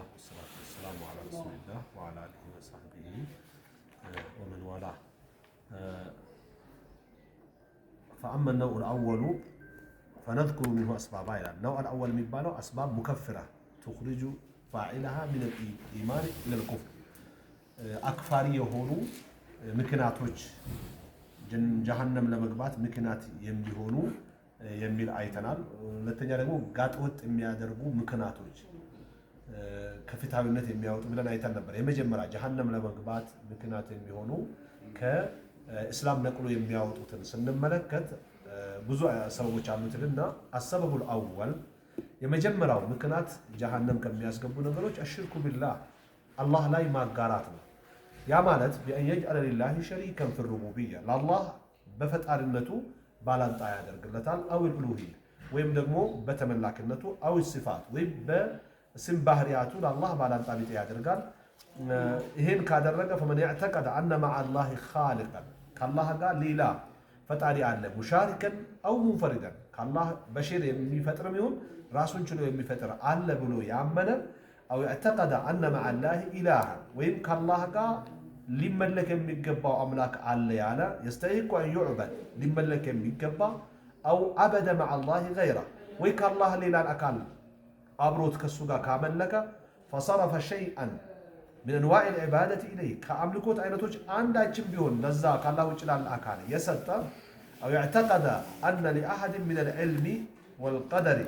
والصلاة والسلام على رسول الله وعلى آله وصحبه ومن والاه. فأما النوع الأول فنذكر منه أسباب النوع الأول የሚባለው أسباب مكفرة تخرج فاعلها من الإيمان إلى الكفر አክፋሪ የሆኑ ምክንያቶች ጀሃነም ለመግባት ምክንያት የሚሆኑ የሚል አይተናል። ሁለተኛ ደግሞ ጋጥወጥ የሚያደርጉ ምክንያቶች ከፍትሃዊነት የሚያወጡ ብለን አይተን ነበር። የመጀመሪያ ጀሃነም ለመግባት ምክንያት የሚሆኑ ከእስላም ነቅሎ የሚያወጡትን ስንመለከት ብዙ ሰዎች አሉትና አሰበቡል አወል የመጀመሪያው ምክንያት ጀሃነም ከሚያስገቡ ነገሮች አሽርኩ ቢላህ አላህ ላይ ማጋራት ነው። ያ ማለት ቢአን የጅዐለ ሊላሂ ሸሪከን ፊ ሩቡቢያ ለአላህ በፈጣሪነቱ ባላንጣ ያደርግለታል። አው ኡሉሂያ ወይም ደግሞ በተመላክነቱ አው ሲፋት ወይም በስም ባህሪያቱ ለአላህ ባላንጣ ቢጤ ያደርጋል። ይሄን ካደረገ ፈመን ያዕተቀደ አነ መዐ አላሂ ኻሊቀን ከአላህ ጋር ሌላ ፈጣሪ አለ ሙሻሪከን አው ሙንፈሪደን ከአላህ በሽር የሚፈጥርም ይሁን ራሱን ችሎ የሚፈጥር አለ ብሎ ያመነ አው ያዕተቀደ አነ መዐ አላሂ ኢላሃን ወይም ከአላህ ጋር ሊመለክ የሚገባው አምላክ አለ ያለ የስተሂቁ አን ዩዕበድ ሊመለክ የሚገባ አው አበደ መዐ አላሂ ገይረ ወይ ከአላህ ሌላን አካል አብሮት ከሱ ጋር ካመለከ ፈሰረፈ ሸይአን ሚን አንዋዕ ልዕባደት ኢለይህ ከአምልኮት አይነቶች አንዳችን ቢሆን ለዛ ከአላህ ውጭ ላለ አካል የሰጠ አው ያዕተቀደ አነ ሊአሐድን ሚን አልዕልሚ ወልቀደሪ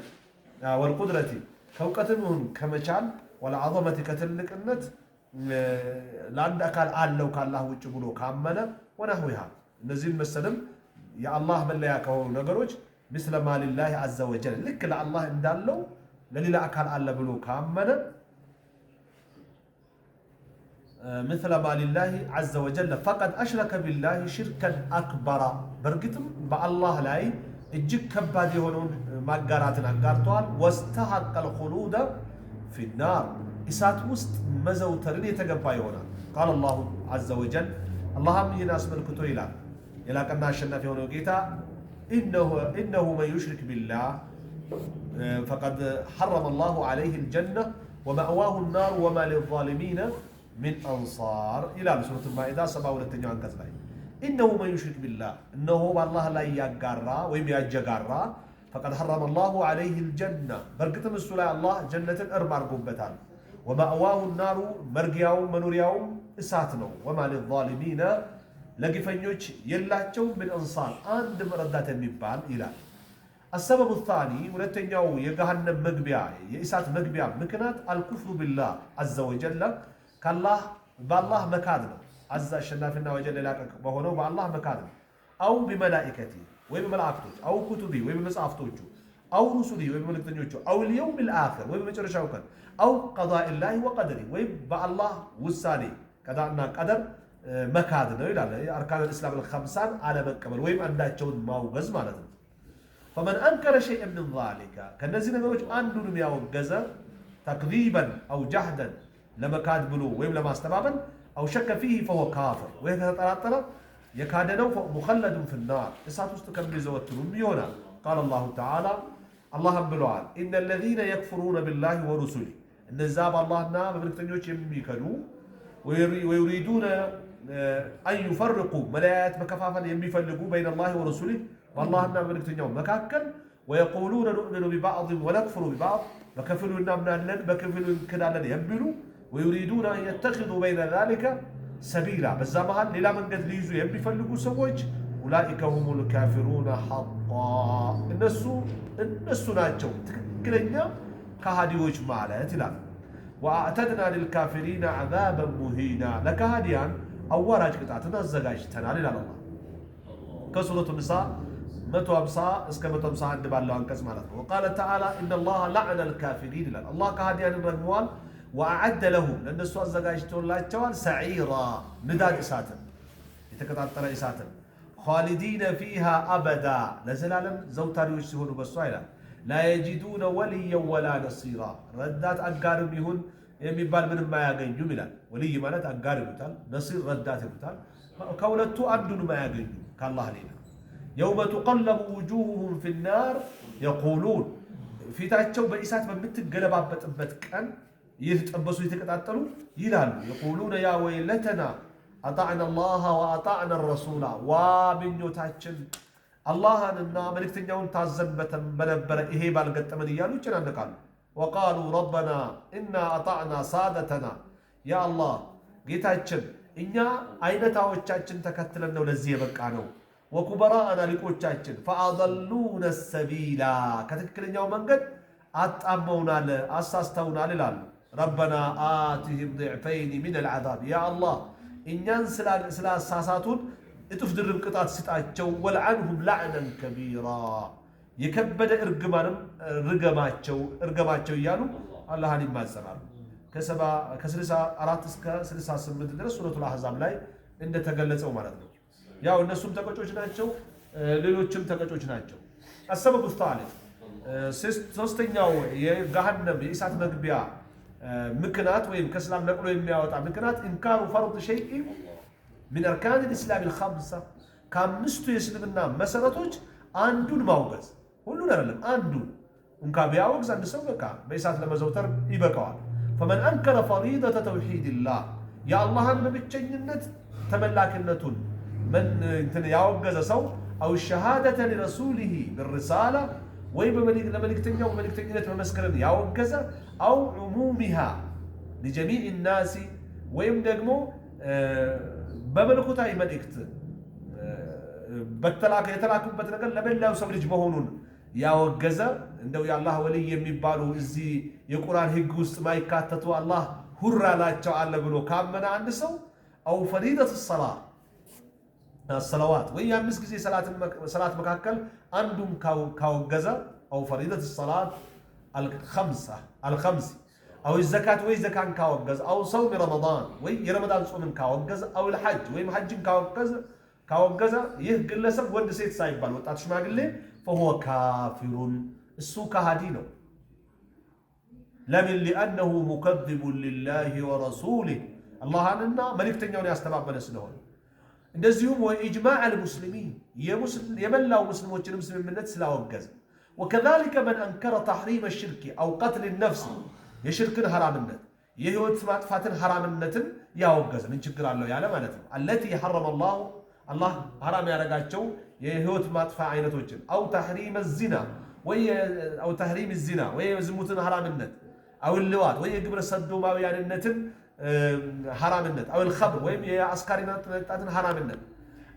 ወልቁድረቲ ከእውቀትም ይሁን ከመቻል ወለዐዘመቲ ከትልቅነት ለአንድ አካል አለው ከአላህ ውጭ ብሎ ካመነ ወነህዊሃ እነዚህን መሰልም የአላህ መለያ ከሆኑ ነገሮች ምስለ ማ ሊላሂ ዐዘ ወጀል ልክ ለአላህ እንዳለው ለሌላ አካል አለ ብሎ ካመነ ምስለ ማ ሊላሂ ዐዘ ወጀል ፈቀድ አሽረከ ቢላሂ ሽርከን አክበራ በእርግጥም በአላህ ላይ እጅግ ከባድ የሆነውን ማጋራትን አጋርተዋል። ወስተሐቀል ኹሉደ ፊናር እሳት ውስጥ መዘውተርን የተገባ ይሆናል። ቃለ አላሁ ዐዘ ወጀል አላህም ይህን አስመልክቶ ይላል የላቀና አሸናፊ የሆነው ጌታ ኢነሁ መን ዩሽሪክ ቢላህ ፈቀድ ሐረመ አላሁ ዐለይሂ አልጀነ ወመእዋሁ ናር ወማ ሊዛሊሚነ ሚን አንሳር ይላል ሱረቱል ማኢዳ 72ኛው አንቀጽ ላይ ኢነሁ መን ዩሽሪክ ቢላህ እነሆ በአላህ ላይ ያጋራ ወይም ያጀጋራ ፈቀድ ሐረመ አላሁ ዐለይሂ አልጀነ በእርግጥም እሱ ላይ አላህ ጀነትን እርም አድርጎበታል። ወመእዋሁ ናሩ መርጊያውም መኖሪያውም እሳት ነው። ወማ ሊዛሊሚነ ለግፈኞች የላቸው ምን አንሳር አንድ ረዳት የሚባል ይላል። አሰበቡ ታኒ ሁለተኛው የገሃነም መግቢያ የእሳት መግቢያ ምክንያት አልኩፍሩ ቢላህ ዐዘ ወጀል በአላህ መካድ ነው። ዐዘ አሸናፊና ወጀል የላቀ በሆነው በአላህ መካድ ነው። አው ቢመላኢከቲ ወይ በመላእክቶች አው ኩቱቢ ወይ በመጽሐፍቶቹ አው ሩሱሊ ወይ በመልእክተኞቹ አው ልየውም ልአኺር ወይ በመጨረሻው ቀን አው ቀዳኢላሂ ወቀደሪ ወይ በአላህ ውሳኔ ቀዳና ቀደር መካድ ነው ይላል። አርካን ልእስላም ልከምሳን አለመቀበል ወይም አንዳቸውን ማውገዝ ማለት ነው። ፈመን አንከረ ሸይአን ምን ዛሊከ ከእነዚህ ነገሮች አንዱንም ያወገዘ ተክዚበን አው ጃህደን ለመካድ ብሎ ወይም ለማስተባበል አው ሸከ ፊህ ፈሁወ ካፍር ወይ ከተጠራጠረ የካደነው ሙኸለዱን ፊናር እሳት ውስጥ ከሚዘወትሩም ይሆናል። ቃለ አላሁ ተዓላ አላህም ብለዋል ኢነ ለዚነ የክፍሩነ ቢላሂ ወሩሱሊህ እነዛ በአላህና በመልእክተኞች የሚከዱ ወዩሪዱነ አን ዩፈርቁ መለያየት መከፋፈል የሚፈልጉ በይነ አላሂ ወረሱሊህ በአላህና በመልእክተኛው መካከል ወየቁሉነ ኑእሚኑ ቢባዕድን ወነክፍሩ ቢባዕድ በከፊሉ እናምናለን በከፊሉ እንክዳለን የሚሉ ወዩሪዱነ አን የተኺዙ በይነ ዛሊከ ሰቢላ በዛ መሃል ሌላ መንገድ ሊይዙ የሚፈልጉ ሰዎች ኡላኢከ ሁሙል ካፊሩነ ሐቃ እነሱ ናቸው ትክክለኛ ከሃዲዎች ማለት ይላል። ወአዕተድና ሊልካፊሪነ ዐዛበን ሙሂና ለከሃዲያን አዋራጅ ቅጣትን አዘጋጅተናል ይላል አላህ ከሱረቱ ኒሳ 150 እስከ 151 ባለው አንቀጽ ማለት ነው። ወቃለ ተዓላ ኢነላሃ ለዐነ አልካፊሪን ይላል አላህ ከሃዲያንን ረግመዋል። ወአዐደ ለሁም ለእነሱ አዘጋጅቶላቸዋል ሰዒራ ንዳድ እሳትን የተቀጣጠለ እሳትን ኻሊዲነ ፊሃ አበዳ ለዘላለም ዘውታሪዎች ሲሆኑ በሷ ይላል። ላ የጂዱነ ወልየን ወላ ነሲራ ረዳት አጋርም ይሁን የሚባል ምንም አያገኙም ይላል። ወልይ ማለት አጋር ይሉታል፣ ነሲር ረዳት ይሉታል። ከሁለቱ አንዱንም አያገኙም ከአላህ ሌላ። የውመ ቱቀለቡ ውጁሁሁም ፊናር የቁሉን ፊታቸው በእሳት በምትገለባበጥበት ቀን እየተጠበሱ እየተቀጣጠሉ ይላሉ يقولون يا ويلتنا أطعنا الله وأطعنا الرسول ومنيوتاችን አላህንና መልእክተኛውን ታዘን በነበረ ይሄ ባልገጠመን እያሉ ይጨናነቃሉ وقالوا ربنا إنا أطعنا سادتنا يا الله ጌታችን እኛ አይነታዎቻችን ተከትለን ነው ለዚህ የበቃ ነው ወኩበራአና ሊቆቻችን فأضلون السبيل ከትክክለኛው መንገድ አጣመውናል አሳስተውናል ይላሉ ربنا آتهم ضعفين من العذاب يا الله እኛን ስላሳሳቱን እጥፍ ድርብ ቅጣት ስጣቸው ወልعنهم لعنا كبيرا የከበደ እርገማቸው እያሉ አላህን ይማጸናሉ ከ64 እስከ 68 ድረስ ሱረቱል አህዛብ ላይ እንደተገለጸው ማለት ነው ያው እነሱም ተቀጮች ናቸው ሌሎችም ተቀጮች ናቸው አሰበቡ الثالث ሶስተኛው የገሃነም የእሳት መግቢያ ምክንያት ወይም ከእስላም ነቅሎ የሚያወጣ ምክንያት ኢንካሩ ፈርድ ሸይء من أركان الإسلام الخمسة ከአምስቱ የእስልምና መሰረቶች አንዱን ማውገዝ ሁሉን አይደለም አንዱን እንካ ቢያወግዝ አንድ ሰው በቃ በእሳት ለመዘውተር ይበቃዋል فمن أنكر فريضة توحيد الله يا الله በብቸኝነት ተመላክነቱን من ያወገዘ ሰው أو الشهادة لرسوله بالرسالة ወይ ለመልእክተኛው መልእክተኝነት መመስከርን ያወገዘ أو عمومها لجميع الناس ወይም ደግሞ በመልእክታዊ መልእክት የተላኩበት ነገር ለመላው ሰው ልጅ መሆኑን ያወገዘ እንደው የአላህ ወልይ የሚባሉ እዚህ የቁርአን ህግ ውስጥ ማይካተቱ አላህ ሁራ ላቸው አለ ብሎ ካመነ አንድ ሰው أو فريضة الصلوات ወይ አምስት ጊዜ ሰላት መካከል አንዱን ካወገዘ أو فريضة الصلاة الخمس أو الزكاة وي زكاة كاوجز أو صوم رمضان وي رمضان صوم كاوجز أو الحج وي حج كاوجز يهجل لسب ود سيد سايبال وتعرف شو ما قال لي فهو كافر السوق هادينه لمن لأنه مكذب لله ورسوله الله عننا ملك تنيوني استباب من السنون እንደዚሁም وإجماع المسلمين يملأ مسلمين من الناس لا وجز وكذلك من أنكر تحريم الشرك أو قتل النفس የሽርክን ሐራምነት የህይወት ማጥፋትን ሐራምነትን ያወገዘ ምን ችግር አለው ያለ ማለት ነው التي حرم الله ሐራም ያረጋቸው የህይወት ማጥፋ አይነቶችን أو تحريم الزنا أو تحريم الزنا ወይ ዝሙትን ሐራምነት أو اللواط ወይ ግብረ ሰዶማውያንነትን ሐራምነት أو الخمر ወይ የአስካሪ መጠጥን ሐራምነት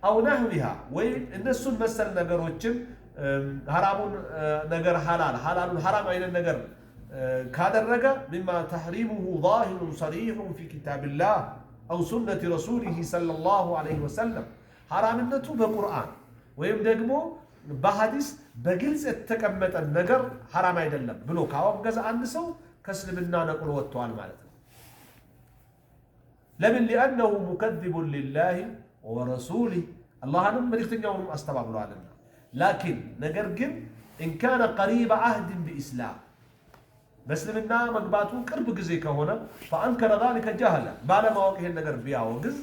أو نحوها ወይ እነሱን መሰል ነገሮችን ሐራሙን ነገር ሐላሉን ሐራም አይነት ነገር ካደረገ مما تحريمه ظاهر صريح في كتاب الله أو سنة رسوله صلى الله عليه وسلم حرامነቱ በቁርአን ወይም ደግሞ በሐዲስ በግልጽ የተቀመጠ ነገር حرام አይደለም ብሎ ካወገዘ አንድ ሰው ከእስልምና ነቅሎ ወጥቷል ማለት ነው ለምን لأنه مكذب لله ورسوله اللهንም መልእክተኛውንም አስተባብሏልና لكن ነገር ግን إن كان قريب عهد بإسلام በእስልምና መግባቱ ቅርብ ጊዜ ከሆነ فأنكر ذلك جهلا ባለማወቅ ይሄን ነገር ቢያወግዝ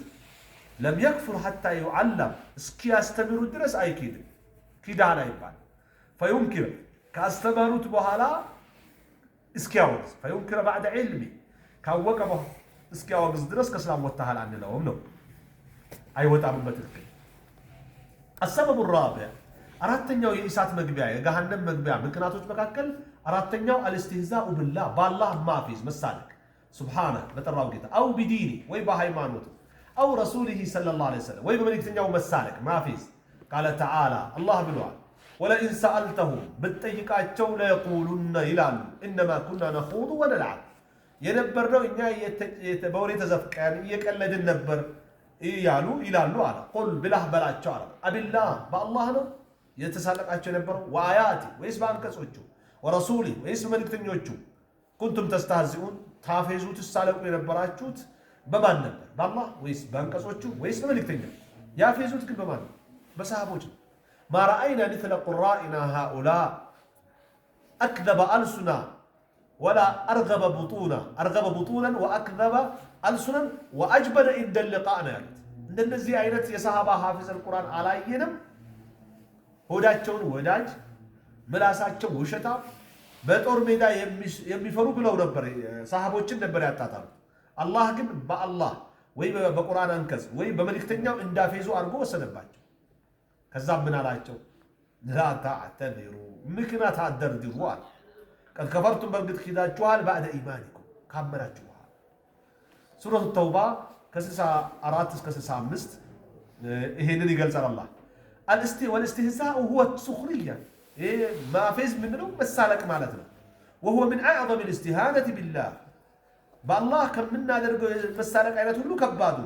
لم يكفر حتى يعلم እስኪያስተምሩ ድረስ አይክድም ኪዳን አይባል فينكر ካስተማሩት በኋላ እስኪያወግዝ فينكر بعد علم ካወቀ በኋላ እስኪያወግዝ ድረስ ከእስላም ወጣሃል አንለውም ነው አይወጣም በትክክል السبب الرابع አራተኛው የእሳት መግቢያ የገሃነም መግቢያ ምክንያቶች መካከል አራተኛው الاستهزاء بالله بالله ማፊዝ መሳለቅ ሱብሃነ በጠራው ጌታ أو بدينه ወይ በሃይማኖቱ أو رسوله صلى الله عليه وسلم ወይ በመልእክተኛው መሳለቅ ማፊዝ قال تعالى الله ብሏል ولئن سألتهم ብትጠይቃቸው ليقولن ይላሉ انما كنا نخوض ونلعب የነበርነው እኛ በወሬ ተዘፍቀን እየቀለድን ነበር ይላሉ አለ ቁል ብላህ በላቸው አለ አቢላህ በአላህ ነው የተሳለቃቸው የነበረው ወአያቲ ወይስ በአንቀጾቹ ወረሱሊ ወይስ መልእክተኞቹ ኩንቱም ተስተህዚኡን ታፌዙ ተሳለቁ የነበራችሁት በማን ነበር በአላህ ወይስ በአንቀጾቹ ወይስ በመልእክተኛው ያፌዙት ግን በማን በሰሃቦች ما رأينا مثل قرائنا هؤلاء أكذب ألسنا ولا أرغب بطونا وأكذب ألسنا وأجبن عند اللقاءنا عند النزي عينت يا صحابة حافظ القرآن عليهم ሆዳቸውን ወዳጅ ምላሳቸው ውሸታ በጦር ሜዳ የሚፈሩ ብለው ነበር ሰሃቦችን ነበር ያጣጣሉ። አላህ ግን በአላህ ወይ በቁርአን አንቀጽ ወይ በመልእክተኛው እንዳፌዙ አድርጎ ወሰደባቸው። ከዛም ምን አላቸው? ላ ተዕተዚሩ ምክንያት አትደርድሩ አለ። ቀድ ከፈርቱም በእርግጥ ክዳችኋል ባዕደ ኢማኒኩም ካመናችሁ በኋላ። ሱረቱ ተውባ ከ64 እስከ 65 ይሄንን ይገልጻል። አላህ ወልእስትህዛኡ ሁወ ሱኽሪያ ማፌዝ ምንድነው? መሳለቅ ማለት ነው። ወሁወ ምን አዕዘም ልእስትሃነት ቢላህ በአላህ ከምናደርገው መሳለቅ አይነት ሁሉ ከባዱ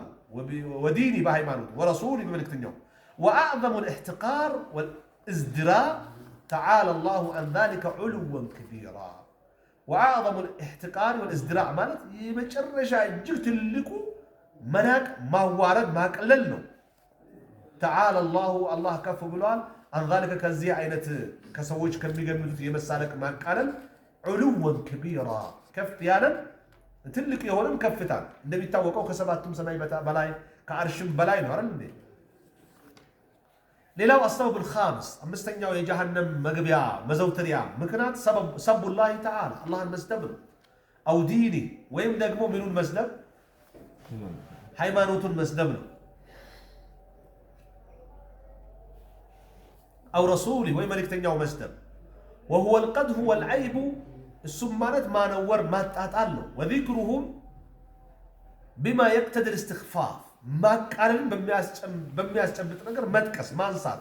ወዲኒ በሃይማኖት ወረሱሊ በመልእክተኛው ወአዕዘሙ ልእሕትቃር ወልእዝድራእ ተዓላ አላሁ አን ዛሊከ ዑሉወን ከቢራ ወአዕዘሙ ልእሕትቃር ወልእዝድራእ ማለት የመጨረሻ እጅግ ትልቁ መናቅ ማዋረድ ማቅለል ነው። ተዓላ አላሁ አላህ ከፍ ብሏል። አን ዛሊከ ከዚህ አይነት ከሰዎች ከሚገምቱት የመሳለቅ ማቃለል ዑሉወን ከቢራ ከፍ ያለን ትልቅ የሆነም ከፍታል። እንደሚታወቀው ከሰባቱም ሰማይ በላይ ከአርሽም በላይ ነው አይደል እንዴ? ሌላው አስባቡል ኻምስ አምስተኛው የጀሃነም መግቢያ መዘውተሪያ ምክንያት ሰቡላሂ ተዓላ አላህን መስደብ ነው። አው ዲኒ ወይም ደግሞ ምኑን መስደብ? ሃይማኖቱን መስደብ ነው። አው ረሱሊ ወይ መልእክተኛው መስደብ። ወሁወ ልቀድሁ ወልዐይቡ እሱም ማለት ማነወር ማጣጣል ነው። ወዚክሩሁም ቢማ የቅተድር እስትኽፋፍ ማቃለልን በሚያስጨብጥ ነገር መጥቀስ ማንሳት፣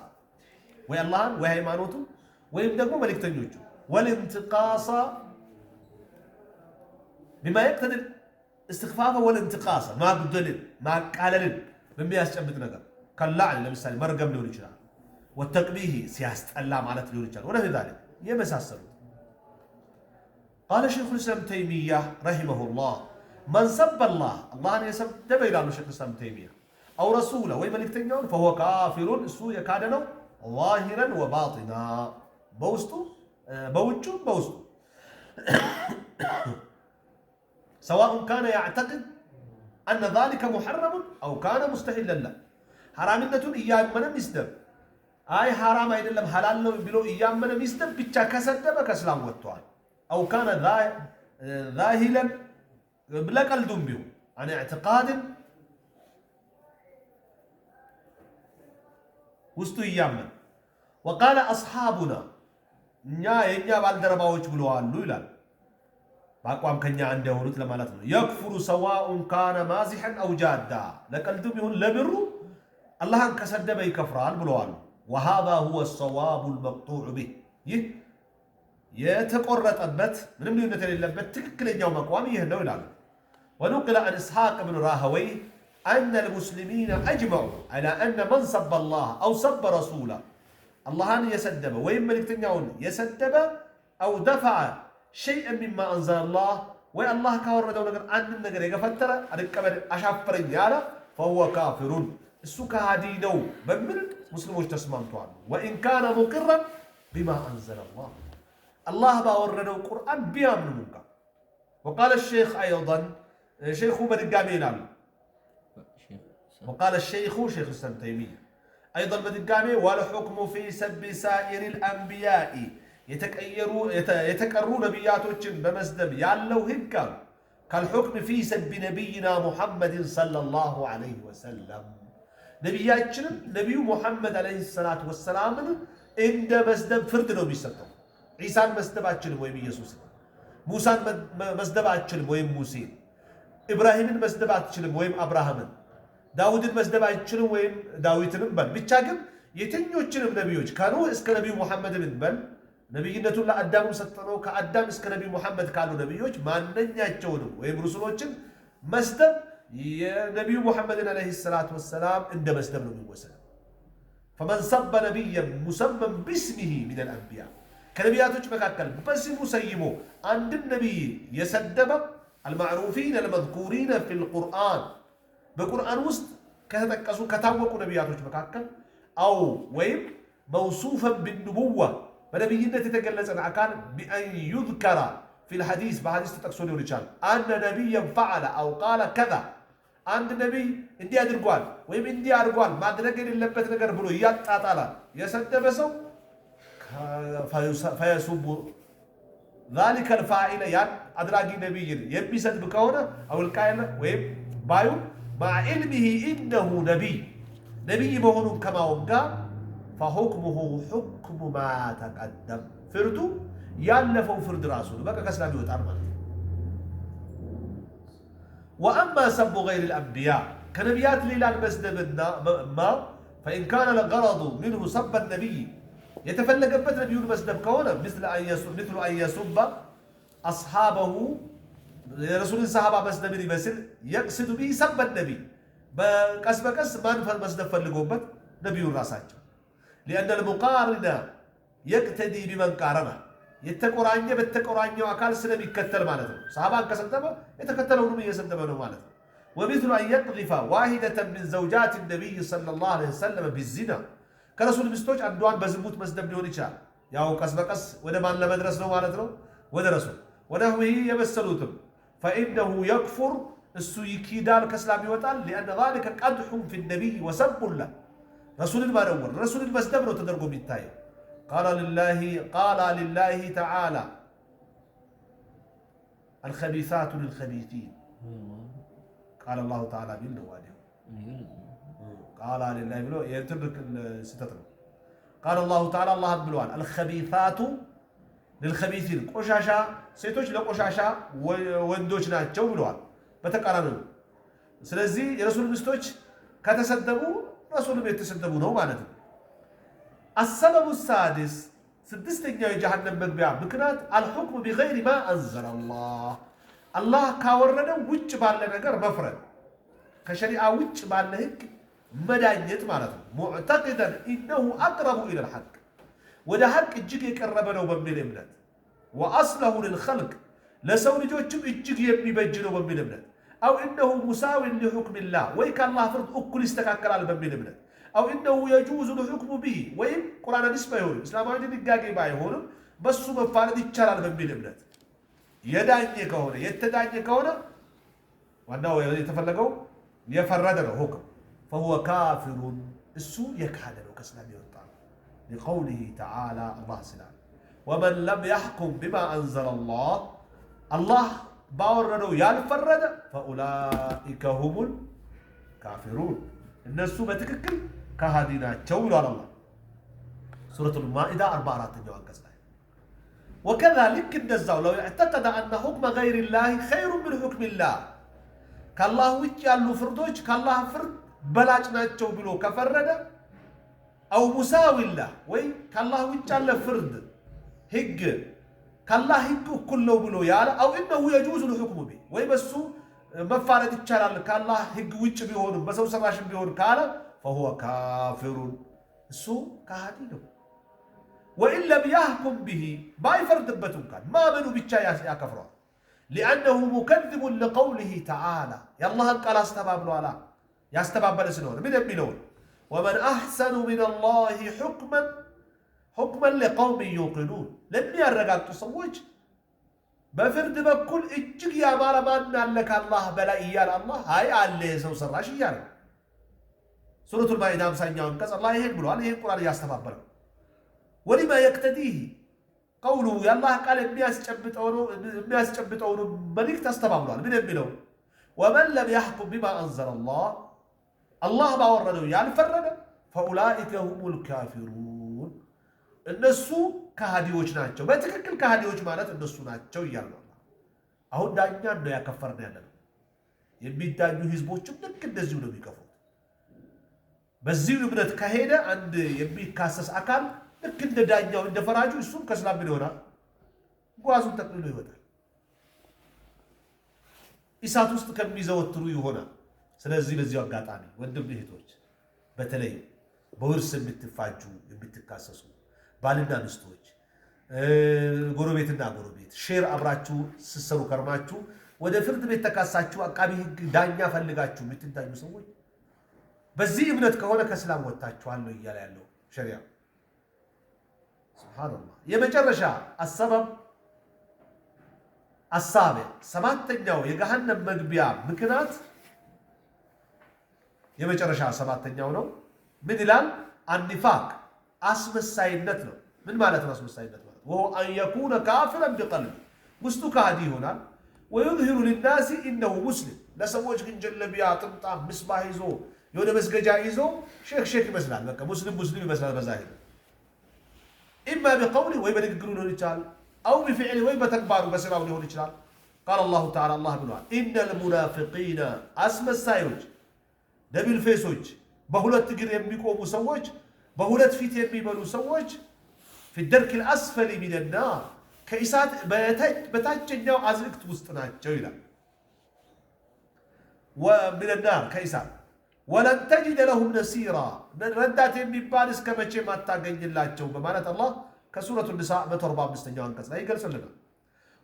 ወይ አላህን ወይ ሃይማኖቱን ወይም ደግሞ መልእክተኞቹ። ወልንትቃሳ ቢማ የቅተድር እስትኽፋፈ ወልንትቃሳ ማጉደልን ማቃለልን በሚያስጨብጥ ነገር ከላዕን ለምሳሌ መርገም ሊሆን ይችላል። ወተቅቢህ ሲያስጠላ ማለት ሊሆን ይችላል። ወነህዊ ዛሊክ የመሳሰሉት ቃለ ሸይኹል ኢስላም ተይሚያ ረሂመሁላህ መን ሰበ አላህ አላህን የሰደበ ይላሉ ሸይኹል ኢስላም ተይሚያ አው ረሱለ ወይ መልእክተኛውን ፈሁወ ካፊሩን እሱ የካደ ነው። ዛሂረን ወባጢና በውስጡ በውጩም በውስጡ ሰዋኡን ካነ ያዕተቅድ አነ ዛሊከ ሙሐረሙን አው ካነ ሙስተሒለን ለህ ሐራምነቱን እያመነም ይስደብ፣ አይ ሐራም አይደለም ሐላል ነው ብሎ እያመነም ይስደብ። ብቻ ከሰደበ ከእስላም ወጥተዋል። أو كان ذاهلا لقلد به عن اعتقاد واستيامن وقال أصحابنا يا بالدرباوች ብለዋል ይላል። በአቋም ከኛ እንደሆኑት ለማለት ነው። يكفر سواء كان مازحا أو جادا ለቀልዱ ቢሆን ለብሩ አላህን ከሰደበ ይከፍራል ብለዋል። وهذا هو الصواب المقطوع به ይህ የተቆረጠበት ምንም ልዩነት የሌለበት ትክክለኛው መቋም ይህ ነው ይላሉ። ونقل عن إسحاق بن راهويه أن المسلمين أجمعوا على أن من سب الله أو سب رسوله اللهان يسدب وإن ملكتنيون يسدب أو دفع شيئا مما أنزل الله وإن الله كورده نقر أن النقر يقفتر أركبر أشافرين يالا فهو كافر السوك هادينو بمن مسلموش تسمانتوان وإن كان مقرا بما أنزل الله الله باوردو القرآن بيامن منك. وقال الشيخ أيضا شيخ بدقامي لعل وقال الشيخ شيخ الإسلام تيمية أيضا بدقامي والحكم في سب سائر الأنبياء يتكررون نبياتهم بمسدب يالو هكا كالحكم في سب نبينا محمد صلى الله عليه وسلم نبياتنا نبي محمد عليه الصلاة والسلام عند مسدب فردنا بيسطو عيسان مسدب أتشلم ويم يسوس موسى مسدب أتشلم ويم موسى إبراهيم مسدب أتشلم ويم أبراهام داود مسدب أتشلم ويم داويتن بل بيتشاكم يتنيو أتشلم نبيوش كانوا اسك نبي محمد بل نبينا الله أدم ستنو كأدم اسك نبي محمد كانوا نبيوش ما ننيا أتشونم ويم رسولوشن مسدب نبي محمد عليه الصلاة والسلام عند مسدب نبي وسلم فمن سب نبيا مسمى باسمه من الأنبياء كنبياتوش مكاكل بس مسيمو عند النبي يسدب المعروفين المذكورين في القرآن بقرآن وسط كتكسو كتاوكو نبياتوش مكاكل أو ويم موصوفا بالنبوة فنبينا تتجلس عن عكان بأن يذكر في الحديث بحديث تتكسوني ورجال أن نبيا فعل أو قال كذا عند النبي اندي أدرقوان ويم اندي أدرقوان ما أدرقين اللبت نقر بلو يتعطالا يسدب سو فيسب ذلك الفاعل ያን አድራጊ ነብይን የሚሰድብ ከሆነ أو القائل ወይም ባዩ مع علمه إنه نبي መሆኑን ከማወቅ ጋር فحكمه حكم ما تقدم ፍርዱ ያለፈው ፍርድ ራሱ በቃ ከእስላም ይወጣል ማለት ነው። وأما سب غير الأنبياء كنبيات ليلا المسدبنا ما فإن كان الغرض منه سب النبي يتفلق بث نبي المسدب كونه مثل أن يسب أصحابه رسول الصحابة مسدب يمثل يقصد به سب النبي بقس ما نفهم مسدب فلقوبت نبي الراسات لأن المقارنة يقتدي بمن قارنه የተቆራኘ በተቆራኘው አካል ስለሚከተል ማለት ነው። ሰሃባን ከሰደበ የተከተለውንም እየሰደበ ነው ማለት ነው። ومثل أن يقذف واحدة من زوجات النبي صلى الله عليه وسلم بالزنا ከረሱል ሚስቶች አንዷን በዝሙት መስደብ ሊሆን ይችላል። ያው ቀስ በቀስ ወደ ማን ለመድረስ ነው ማለት ነው? ወደ ረሱል ወነህዊ የመሰሉትም فإنه يكفر እሱ ይኪዳል ከእስላም ይወጣል። لأن ذلك قدح في النبي وسب له ረሱልን ማደወር ረሱልን መስደብ ነው ተደርጎ የሚታየው። قال لله تعالى الخبيثات للخبيثين قال الله تعالى بالنوادي قال لله بلو يترك ستتر قال الله تعالى الله بلوان الخبيثات للخبيثين ቆሻሻ ሴቶች ለቆሻሻ ወንዶች ናቸው ብለዋል በተቃራኒው። ስለዚህ የረሱል ሚስቶች ከተሰደቡ ረሱልም የተሰደቡ ነው ማለት ነው። السبب السادس سدستኛው የጀሃነም መግቢያ ምክንያት الحكم بغير ما أنزل الله ካወረደው ውጭ ባለ ነገር መፍረድ ከሸሪዓ ውጭ ባለ ህግ መዳኘት ማለት ነው። معتقدا انه اقرب الى الحق ወደ ሐቅ እጅግ የቀረበ ነው በሚል እምነት واصله للخلق ለሰው ልጆችም እጅግ የሚበጅ ነው በሚል እምነት او انه مساو لحكم الله ወይ ከአላህ ፍርድ እኩል ይስተካከላል በሚል እምነት أو إنه يجوز الحكم به وين قرآن نسبة يقول إسلام عندي دقاقي باي هون بس مفارد يتشرع بمبين ابنات يدعني كهونه يتدعني كهونه وأنه يتفلقوا يفرد له حكم فهو كافر السوء يكحد له كسلام يوطع لقوله تعالى الله سلام ومن لم يحكم بما أنزل الله باورنو يالفرد فأولئك هم الكافرون الناس بتككل كهاديناቸው ብሏል አላህ ሱረቱል ማኢዳ 44ኛው አንቀጽ ላይ وكذلك እንደዛው لو اعتقد ان حكم غير الله خير من حكم الله ከአላህ ውጭ ያሉ ፍርዶች ከአላህ ፍርድ በላጭ ናቸው ብሎ ከፈረደ او مساوي الله ወይ ከአላህ ውጭ ያለ ፍርድ ህግ ከአላህ ህግ እኩል ነው ብሎ ያለ او انه يجوز الحكم به ወይ በሱ መፋረድ ይቻላል ከአላህ ህግ ውጭ ቢሆንም በሰው ሰራሽም ቢሆን ካለ فهو كافر السو كهادي وإن لم يحكم به بايفردبتم كان ما منو بيتشا يا كفر لأنه مكذب لقوله تعالى يا الله قال استبابلوا على يا استبابل سنون من يميلون ومن أحسن من الله حكما لقوم يوقنون لم يرقاك تصوج بفرد بكل اجك يا مالا ما لك الله بلا إيال الله هاي عليه سو سراش إيال سورة المائدة 50 አንቀጽ الله ይሄን ብሏል። ይሄን ቁርአን ያስተባበረ ولما يقتديه قوله يا الله قال የሚያስጨብጠው ነው መልእክት አስተባብሏል። ምን የሚለው ومن لم يحكم بما أنزل الله ባወረደው ያልፈረደ فأولئك هم الكافرون እነሱ ከሃዲዎች ናቸው። በትክክል ከሃዲዎች ማለት እነሱ ናቸው ይላል። አሁን ዳኛ ነው ያከፈርነው ያለው የሚዳኙ ህዝቦችም ልክ እንደዚሁ ነው የሚከፉት። በዚህ እምነት ከሄደ አንድ የሚካሰስ አካል ልክ እንደ ዳኛው እንደ ፈራጁ እሱም ከእስላም ይሆናል፣ ጓዙን ተቅልሎ ይወጣል፣ እሳት ውስጥ ከሚዘወትሩ ይሆናል። ስለዚህ በዚህ አጋጣሚ ወንድም እህቶች በተለይ በውርስ የምትፋጁ የምትካሰሱ ባልና ሚስቶች ጎረቤትና ጎረቤት ሼር አብራችሁ ስትሰሩ ከርማችሁ ወደ ፍርድ ቤት ተካሳችሁ አቃቢ ህግ ዳኛ ፈልጋችሁ የምትዳኙ ሰዎች በዚህ እምነት ከሆነ ከእስላም ወጣችኋል ነው እያለ ያለው ሸሪዓ። ሱብሃንአላህ። የመጨረሻ السابع ሰባተኛው የገሃነም መግቢያ ምክንያት የመጨረሻ ሰባተኛው ነው። ምን ይላል? አንኒፋቅ አስመሳይነት ነው። ምን ማለት ነው አስመሳይነት ማለት? وهو أن يكون كافرا بقلبه مستو كهدي هنا ويظهر للناس إنه مسلم لا سموش كن جلبيا طمطام مصباح يزو يونا مسجا يزو شيخ مثلا بك مسلم مثلا بظاهر إما بقوله ويبا يقولون رجال أو بفعله ويبا تكباروا بسراو له رجال قال الله تعالى الله بنوع إن المنافقين أسم السايوج نبي الفيسوج بهولت تقر يميكو مسوج بهولت فيت يميبلو سوج في الدرك الأسفل من النار كإسات بتاجناو عزلكت وسطنات جويلا ومن النار كإسات ولن تجد لهم نسيرا ردات يميبالس كما ما تاقين الله جوب بمعنى الله كسورة النساء 145 أنكس لا يقل سلنا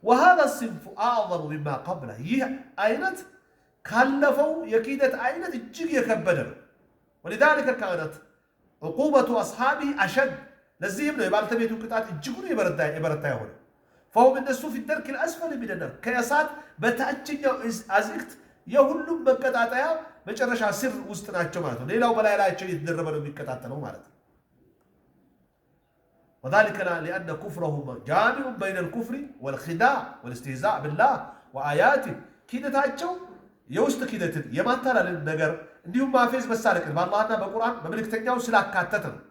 وهذا الصنف أعظم مما قبله أينت كلفوا يكيدت أينت الجيج يكبدر ولذلك كانت عقوبة أصحابه أشد لزيهم له يبال تبيتوا قطعات الجيجون يبرتا يهون فهو من النسو في الدرك الأسفل من النار كياسات بتأجن أزكت يهلم بقطعتها مجرشا سر وسطناچو ማለት ነው ሌላው በላይ ላይቸው እየተደረበ ነው የሚከታተለው ማለት ነው وذلك لأن كفرهم جامع بين الكفر والخداع والاستهزاء بالله وآياته كيدتاچو የውስጥ ኪደት የማታለል ነገር እንዲሁም ማፌዝ መሳለቅ በአላህና በቁርአን በመልእክተኛው ስላካተተ ነው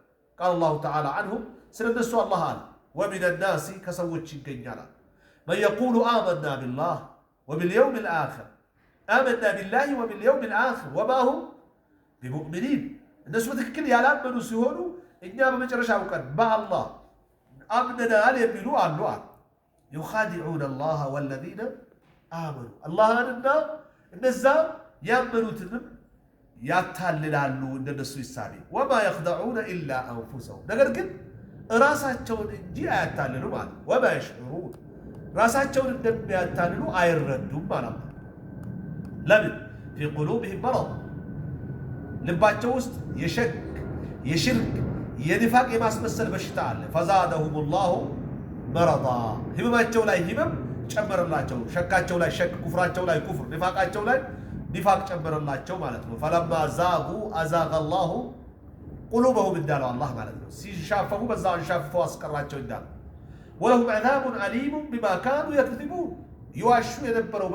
قال الله تعالى عنهم ስለነሱ አላህ አለ ومن الناس ከሰዎች ይገኛል من يقول آمنا بالله وباليوم الآخر آمنا بالله وباليوم الآخر وما هم بمؤمنين الناس بتككل ያላመኑ ሲሆኑ እኛ በመጨረሻው ቀን በአላህ አምነናል የሚሉ አሉ يخادعون الله والذين آمنوا اللهና እነዛ ያመኑትንም ያታልላሉ እንደነሱ ይሳቢ وما يخدعون إلا أنفسهم ነገር ግን ራሳቸውን እንጂ አያታልሉ ማለት وما يشعرون ራሳቸውን እንደሚያታልሉ አይረዱም ማለት ለምን في قلوبهم مرض ልባቸው ውስጥ የሽርክ የኒፋቅ የማስመሰል በሽታ አለ فزادهم الله مرضا ህመማቸው ላይ ህመም ጨመረላቸው ሸካቸው ላይ ሸክ ኩፍራቸው ላይ ኩፍር ኒፋቃቸው ላይ ኒፋቅ ጨመረላቸው ማለት ነው فلما زاغوا أزاغ الله قلوبهم እንዳለው አላህ ማለት ነው ሲሻፈፉ በዛው አንሻፍፈው አስቀራቸው እንዳለው ولهم عذاب أليم بما كانوا يكذبون ይዋሹ የነበረው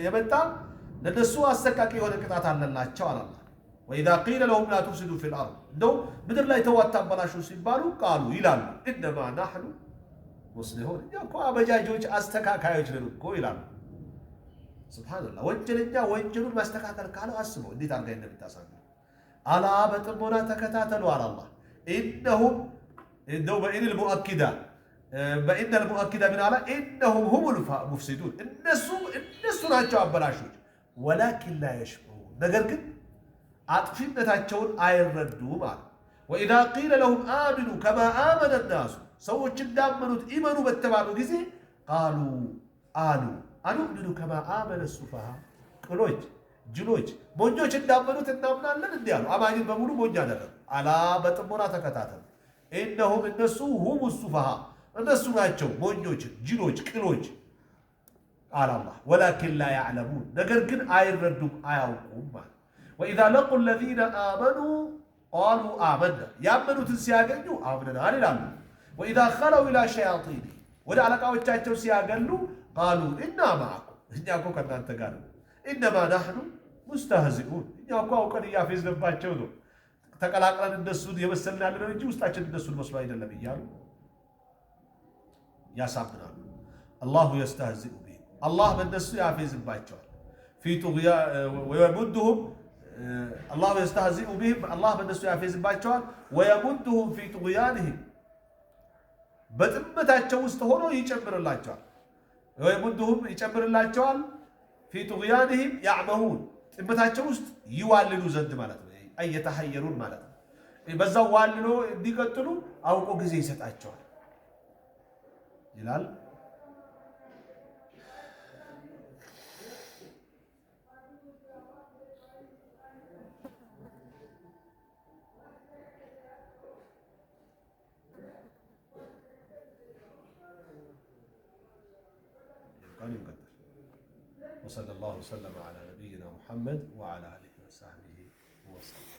የመጣ ለነሱ አሰቃቂ የሆነ ቅጣት አለላቸው አለ አላህ وإذا قيل لهم لا تفسدوا في الأرض እንደው ምድር ላይ ተዋታበላሹ ሲባሉ ቃሉ ይላሉ إنما نحن ሙስሊሙን ያኮ አበጃጆች አስተካካዮች ነን እኮ ይላሉ ሱብሃንአላህ ወንጀለኛ ወንጀሉን ማስተካከል ካለው አስበው እንዴት አድርጋ እንደምታሳዩ አላ በጥሞና ተከታተሉ አለ አላህ إنهم እንደው በኢን المؤكدة من على إنهم هم المفسدون እነሱ ናቸው አበላሾች ولكن لا يشعرون ነገር ግን አጥፊነታቸውን አይረዱም አለ وإذا قيل لهم آمنوا كما آمن الناس ሰዎች እንዳመኑት ኢማኑ በተባሉ ጊዜ አኑእምኑ ከማ አመነ ሱፋሃ ቅሎች ጅሎች ሞኞች እንዳመኑት እናምናለን እንዲህ አሉ አማኝን በሙሉ ሞኝ አደረጉ አላ በጥሞና ተከታተሉ إنهم እነሱ هم السفهاء እነሱ ናቸው ሞኞች ጅሎች ቅሎች አለ አላህ ولكن لا يعلمون ነገር ግን አይረዱም አያውቁም ማለት وإذا لقوا الذين آمنوا قالوا آمنا ያመኑትን ሲያገኙ አምነናል ይላሉ وإذا خلوا إلى شياطينهم ولا على قوتشاتهم سياقلوا قالوا إنا معكم إني أكو كنان تقالوا إنما نحن مستهزئون إني أكو كان يافز نباتشو دو تقلاقلان النسود يمثلنا لنا نجي وستاچن النسود مسوا አይደለም ይያሉ ያሳምናሉ الله يستهزئ بهم الله በእነሱ ያፌዝባቸዋል في طغيان ويمدهم الله يستهزئ بهم الله በእነሱ ያፌዝባቸዋል ويمدهم في طغيانهم በጥመታቸው ውስጥ ሆኖ ይጨምርላቸዋል ወይሙድሁም ይጨምርላቸዋል في طغيانهم يعمهون ጥመታቸው ውስጥ ይዋልሉ ዘንድ ማለት ነው አይተሐየሩን ማለት ነው በዛው ዋልሎ እንዲቀጥሉ አውቆ ጊዜ ይሰጣቸዋል ይላል وصلى الله وسلم على نبينا محمد وعلى آله وصحبه وسلم